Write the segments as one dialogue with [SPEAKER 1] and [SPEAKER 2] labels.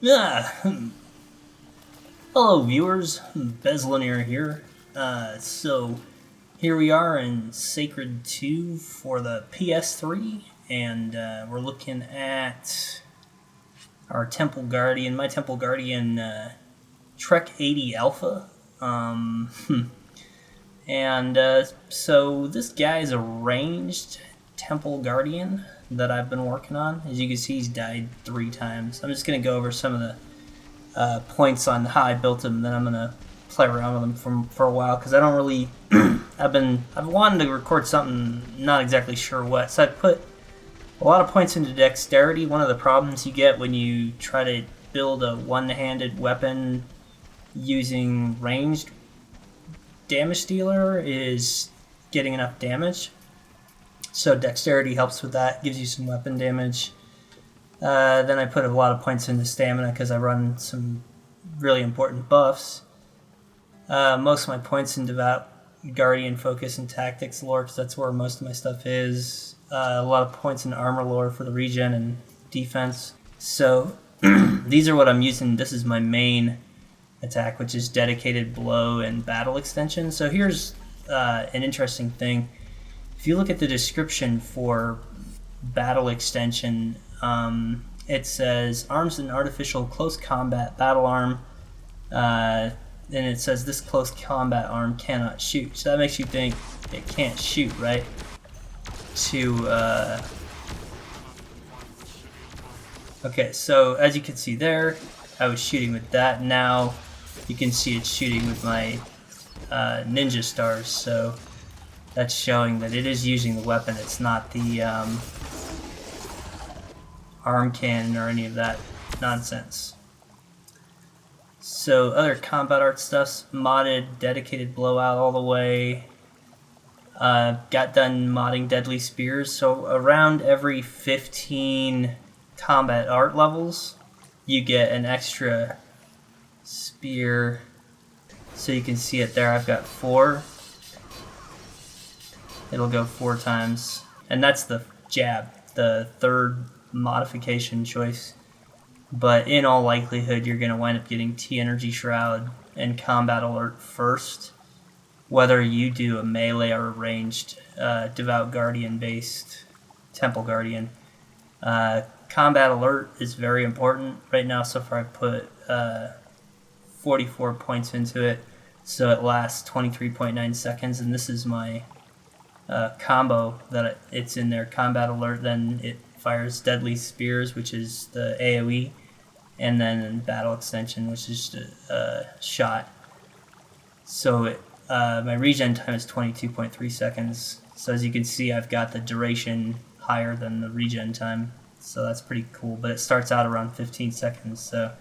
[SPEAKER 1] Yeah. Hello, viewers. Bezlonir here. So here we are in Sacred 2 for the PS3, and we're looking at our Temple Guardian, my Temple Guardian Trek 80 Alpha. So this guy is a ranged Temple Guardian that I've been working on. As you can see, he's died 3 times. I'm just going to go over some of the points on how I built him, and then I'm going to play around with him for a while, because I don't really... I've wanted to record something, not exactly sure what. So I put a lot of points into dexterity. One of the problems you get when you try to build a one-handed weapon using ranged damage dealer is getting enough damage. So dexterity helps with that, gives you some weapon damage. Then I put a lot of points into stamina because I run some really important buffs. Most of my points in Devout Guardian focus and tactics lore, because that's where most of my stuff is. A lot of points in armor lore for the regen and defense. So these are what I'm using. This is my main attack, which is dedicated blow and battle extension. So here's an interesting thing. If you look at the description for battle extension, it says arms an artificial close combat battle arm, and it says this close combat arm cannot shoot. So that makes you think it can't shoot, right? Okay, so as you can see there, I was shooting with that. Now you can see it's shooting with my ninja stars, so that's showing that it is using the weapon. It's not the arm cannon or any of that nonsense. So other combat art stuff's modded, dedicated blowout all the way. Got done modding deadly spears. So around every 15 combat art levels, you get an extra spear. So you can see it there. I've got 4. It'll go 4 times, and that's the jab, the third modification choice. But in all likelihood, you're going to wind up getting T-Energy Shroud and Combat Alert first, whether you do a melee or a ranged Devout Guardian based Temple Guardian. Combat Alert is very important. Right now, so far, I've put 44 points into it, so it lasts 23.9 seconds, and this is my combo that it's in there. Combat Alert, then it fires Deadly Spears, which is the AoE, and then Battle Extension, which is just a shot. So my regen time is 22.3 seconds. So as you can see, I've got the duration higher than the regen time, so that's pretty cool. But it starts out around 15 seconds, so...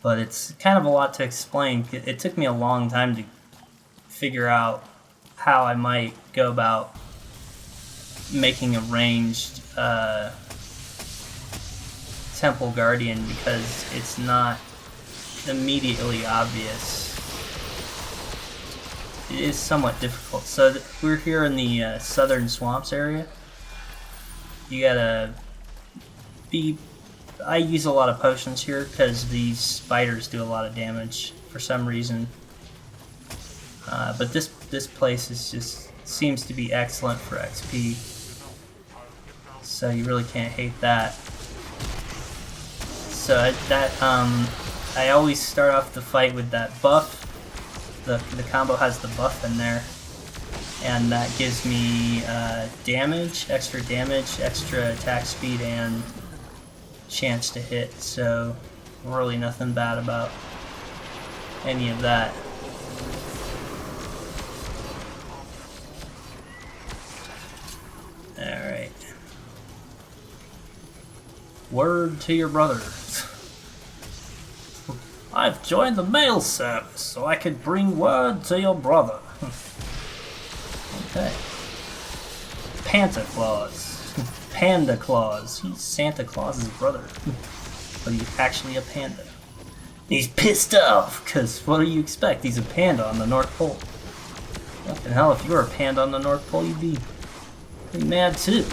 [SPEAKER 1] But it's kind of a lot to explain. It took me a long time to figure out how I might go about making a ranged Temple Guardian, because it's not immediately obvious. It is somewhat difficult. So we're here in the southern swamps area. You gotta be... I use a lot of potions here because these spiders do a lot of damage for some reason. But this place is just seems to be excellent for XP, so you really can't hate that. So I always start off the fight with that buff. The combo has the buff in there, and that gives me extra damage, extra attack speed, and chance to hit. So really nothing bad about any of that. Alright. Word to your brother. I've joined the mail service so I could bring word to your brother. Okay. Panta Claus. Panda Claus. He's Santa Claus's brother. But he's actually a panda. He's pissed off, because what do you expect? He's a panda on the North Pole. Fucking hell, if you were a panda on the North Pole, you'd be pretty mad too.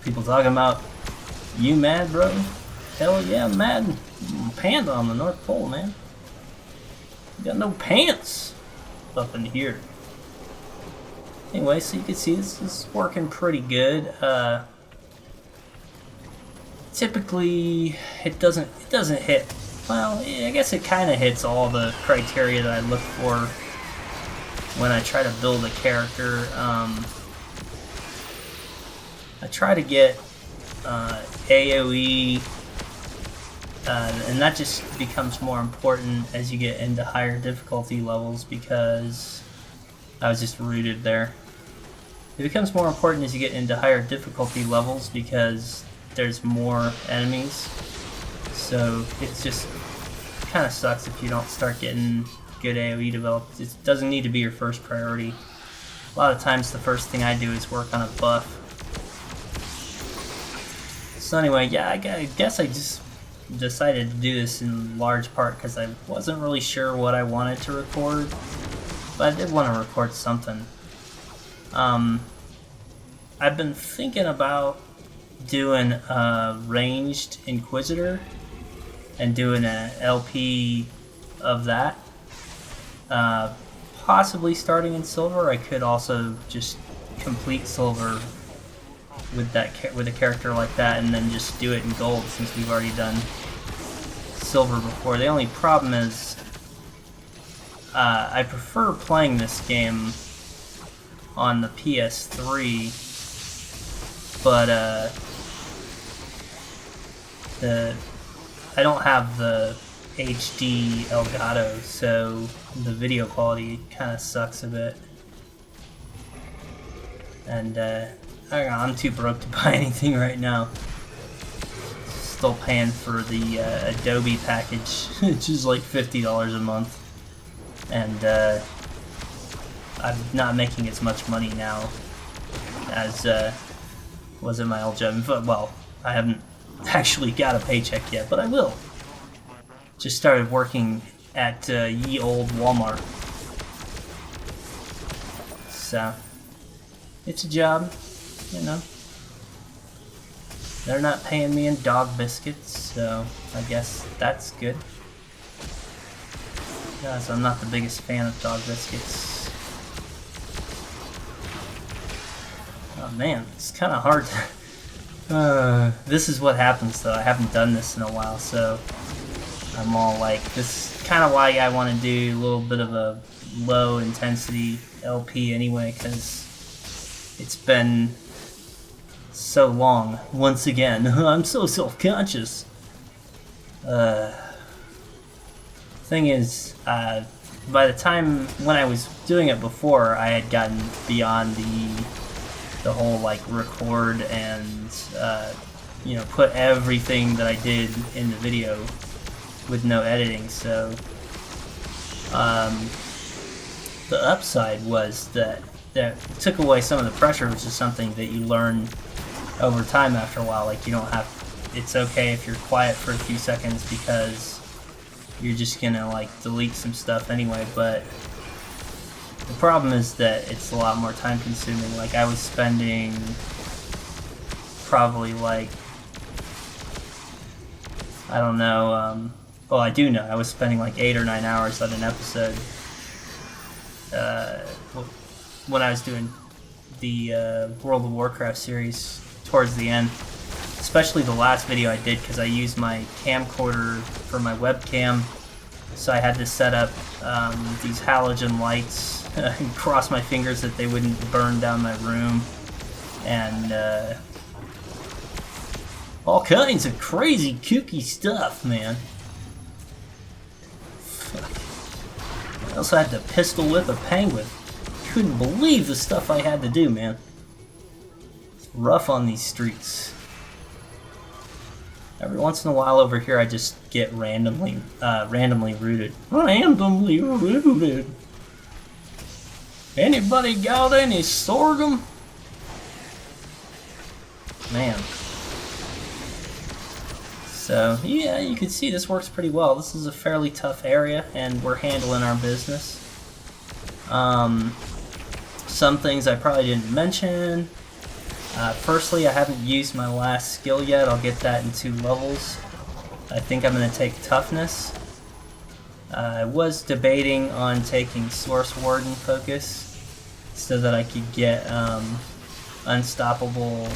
[SPEAKER 1] People talking about, you mad, bro? Hell yeah, mad panda on the North Pole, man. You got no pants up in here. Anyway, so you can see this is working pretty good. Typically, it doesn't hit. Well, I guess it kind of hits all the criteria that I look for when I try to build a character. I try to get AoE, and that just becomes more important as you get into higher difficulty levels because I was just rooted there. It becomes more important as you get into higher difficulty levels because there's more enemies, so it's just kind of sucks if you don't start getting good AoE developed. It doesn't need to be your first priority. A lot of times the first thing I do is work on a buff. So anyway, yeah, I guess I just decided to do this in large part because I wasn't really sure what I wanted to record, but I did want to record something. I've been thinking about doing a ranged Inquisitor and doing an LP of that. Possibly starting in silver. I could also just complete silver with a character like that and then just do it in gold since we've already done silver before. The only problem is I prefer playing this game on the PS3, but I don't have the HD Elgato, so the video quality kind of sucks a bit. And I don't know, I'm too broke to buy anything right now. Still paying for the Adobe package, which is like $50 a month. And I'm not making as much money now as was in my old job. Well, I haven't actually got a paycheck yet, but I will. Just started working at ye old Walmart. So, it's a job, you know. They're not paying me in dog biscuits, so I guess that's good. Guys, I'm not the biggest fan of dog biscuits. Oh man, it's kind of hard to... this is what happens though. I haven't done this in a while, so I'm all like, this is kind of why I want to do a little bit of a low intensity LP anyway, because it's been so long. Once again, I'm so self-conscious. Thing is, by the time when I was doing it before, I had gotten beyond the whole like record and you know, put everything that I did in the video with no editing. So the upside was that it took away some of the pressure, which is something that you learn over time after a while. Like, you don't have, it's okay if you're quiet for a few seconds because you're just gonna like delete some stuff anyway. But the problem is that it's a lot more time consuming. Like, I was spending probably like, I don't know, well, I do know, I was spending like 8 or 9 hours on an episode when I was doing the World of Warcraft series towards the end. Especially the last video I did, because I used my camcorder for my webcam, so I had to set up these halogen lights and cross my fingers that they wouldn't burn down my room, and all kinds of crazy kooky stuff, man. Fuck. I also had to pistol whip a penguin. Couldn't believe the stuff I had to do, man. It's rough on these streets. Every once in a while over here I just get randomly rooted. Randomly rooted. Anybody got any sorghum? Man. So, yeah, you can see this works pretty well. This is a fairly tough area, and we're handling our business. Some things I probably didn't mention. Firstly, I haven't used my last skill yet. I'll get that in 2 levels. I think I'm going to take toughness. I was debating on taking Source Warden focus so that I could get unstoppable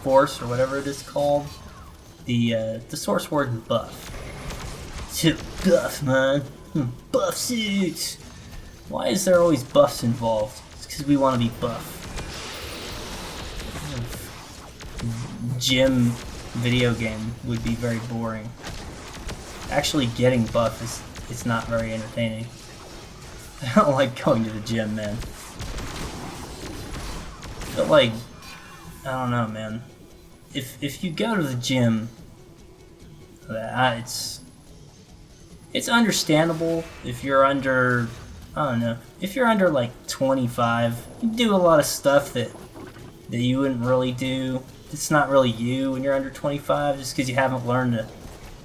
[SPEAKER 1] force or whatever it is called. The Source Warden buff. It's buff, man. Buff suits. Why is there always buffs involved? It's because we want to be buff. Gym video game would be very boring. Actually getting buff is not very entertaining. I don't like going to the gym, man. But like, I don't know, man. If you go to the gym, it's understandable if you're under, I don't know, if you're under like 25, you do a lot of stuff that you wouldn't really do. It's not really you when you're under 25, just because you haven't learned to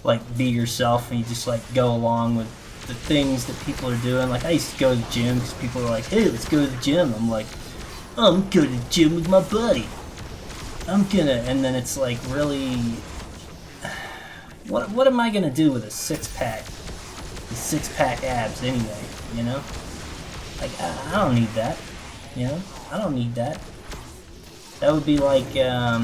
[SPEAKER 1] like be yourself and you just like go along with the things that people are doing. Like I used to go to the gym because people are like, hey, let's go to the gym. I'm like, I'm going to the gym with my buddy. And then it's like, really, what am I gonna do with a six-pack abs anyway, you know? Like, I don't need that, you know? I don't need that. That would be like, that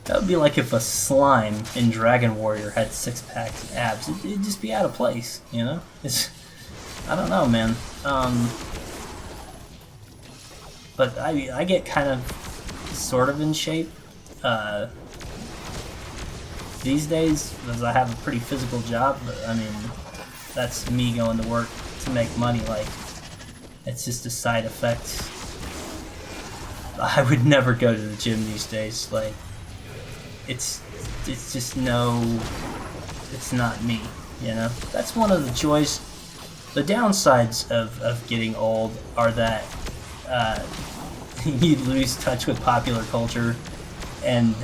[SPEAKER 1] would be like if a slime in Dragon Warrior had six-pack abs. It'd just be out of place, you know? I don't know, man. But I get kind of sort of in shape these days because I have a pretty physical job. But I mean, that's me going to work to make money. Like, it's just a side effect. I would never go to the gym these days. Like, it's just it's not me. You know, that's one of the joys. The downsides of getting old are that you lose touch with popular culture, and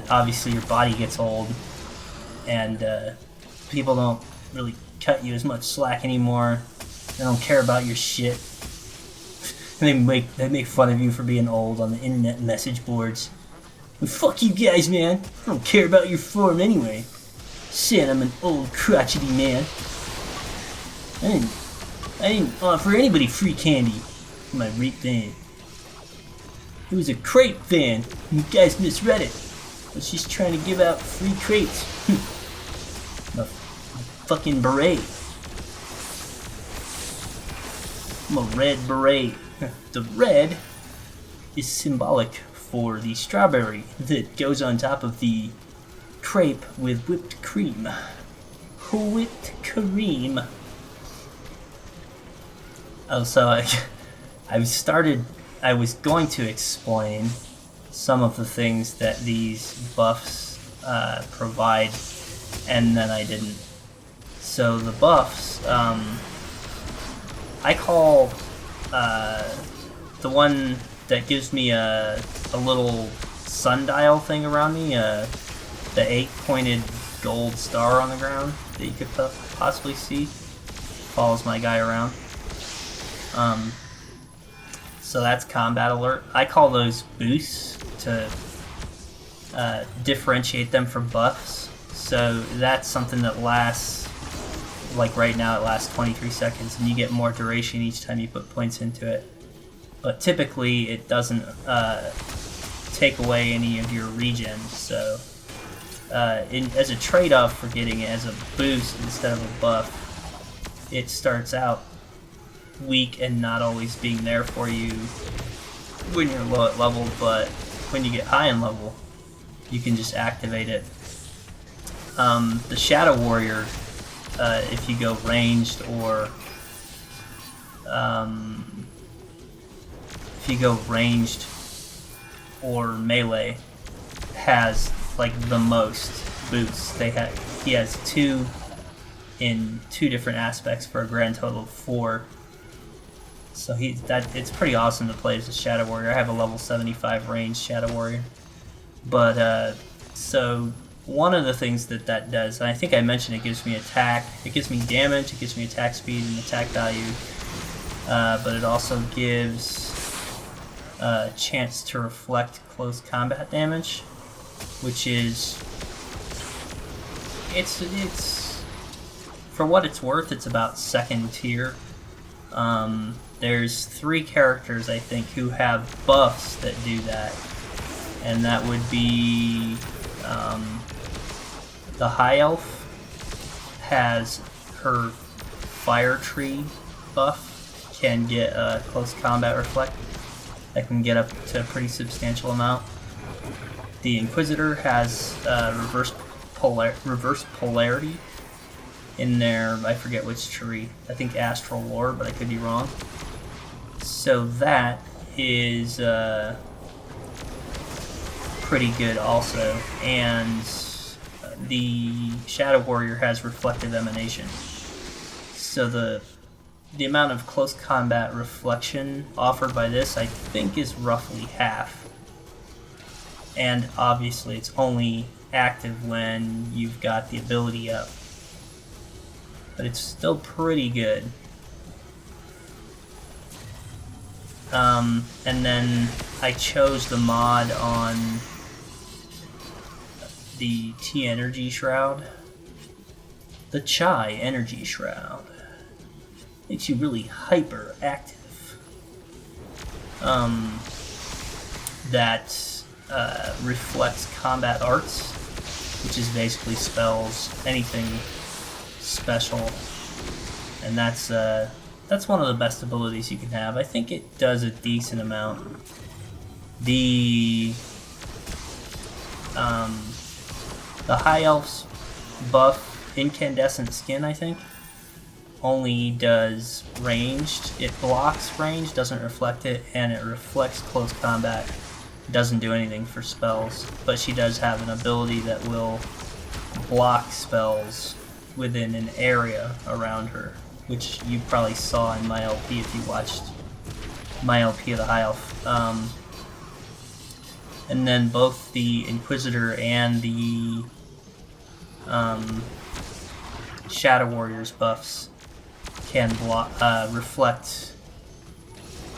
[SPEAKER 1] obviously your body gets old, and people don't really cut you as much slack anymore. They don't care about your shit. They make fun of you for being old on the internet message boards. Well, fuck you guys, man. I don't care about your form anyway. Shit, I'm an old crotchety man. I didn't offer anybody free candy. My rape van. It was a crepe van. You guys misread it. I was just trying to give out free crepes. I'm a fucking beret. I'm a red beret. The red is symbolic for the strawberry that goes on top of the crepe with whipped cream. Whipped cream. Oh, so I was going to explain some of the things that these buffs provide, and then I didn't. So the buffs, I call the one that gives me a little sundial thing around me, the 8-pointed gold star on the ground that you could possibly see, follows my guy around. So that's combat alert. I call those boosts to differentiate them from buffs. So that's something that lasts, like right now it lasts 23 seconds, and you get more duration each time you put points into it. But typically it doesn't take away any of your regen, so as a trade-off for getting it as a boost instead of a buff, it starts out weak and not always being there for you when you're low at level, but when you get high in level, you can just activate it. The Shadow Warrior, if you go ranged or melee, has like the most boosts. He has 2 in 2 different aspects for a grand total of 4. So it's pretty awesome to play as a Shadow Warrior. I have a level 75 ranged Shadow Warrior. But so one of the things that does, and I think I mentioned, it gives me attack, it gives me damage, it gives me attack speed and attack value, but it also gives a chance to reflect close combat damage. which is it's for what it's worth, it's about second tier. There's 3 characters I think who have buffs that do that, and that would be the High Elf has her Fire Tree buff, can get a close combat reflect that can get up to a pretty substantial amount. The Inquisitor has reverse polarity in their, I forget which tree, I think Astral Lore, but I could be wrong. So that is pretty good also, and the Shadow Warrior has Reflective Emanation. So the amount of close combat reflection offered by this, I think, is roughly half. And obviously it's only active when you've got the ability up. But it's still pretty good. And then I chose the mod on the T Energy Shroud. The Chai Energy Shroud makes you really hyper active. That reflects combat arts, which is basically spells, anything special, and that's one of the best abilities you can have. I think it does a decent amount. The High Elf's buff, Incandescent Skin, I think, only does ranged. It blocks range, doesn't reflect it, and it reflects close combat. It doesn't do anything for spells, but she does have an ability that will block spells within an area around her, which you probably saw in my LP if you watched my LP of the High Elf. And then both the Inquisitor and the Shadow Warrior's buffs can reflect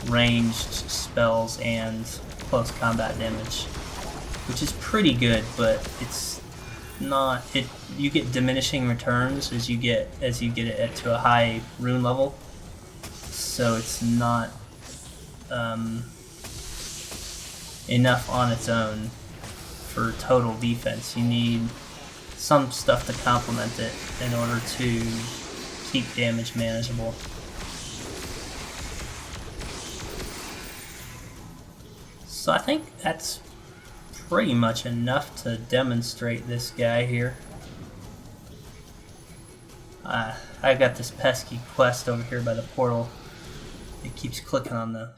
[SPEAKER 1] ranged spells and close combat damage, which is pretty good, but it's not. You get diminishing returns as you get it to a high rune level, so it's not enough on its own for total defense. You need some stuff to complement it in order to keep damage manageable. So I think that's pretty much enough to demonstrate this guy here. I got this pesky quest over here by the portal. It keeps clicking on the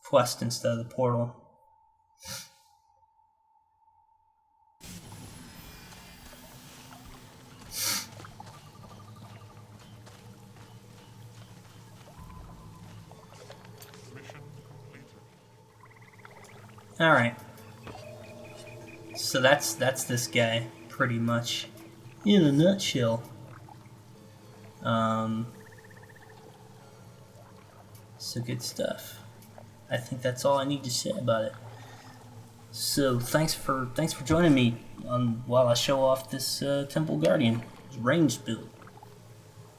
[SPEAKER 1] quest instead of the portal. Alright. So that's this guy, pretty much, in a nutshell. So good stuff. I think that's all I need to say about it. So thanks for joining me while I show off this Temple Guardian ranged build.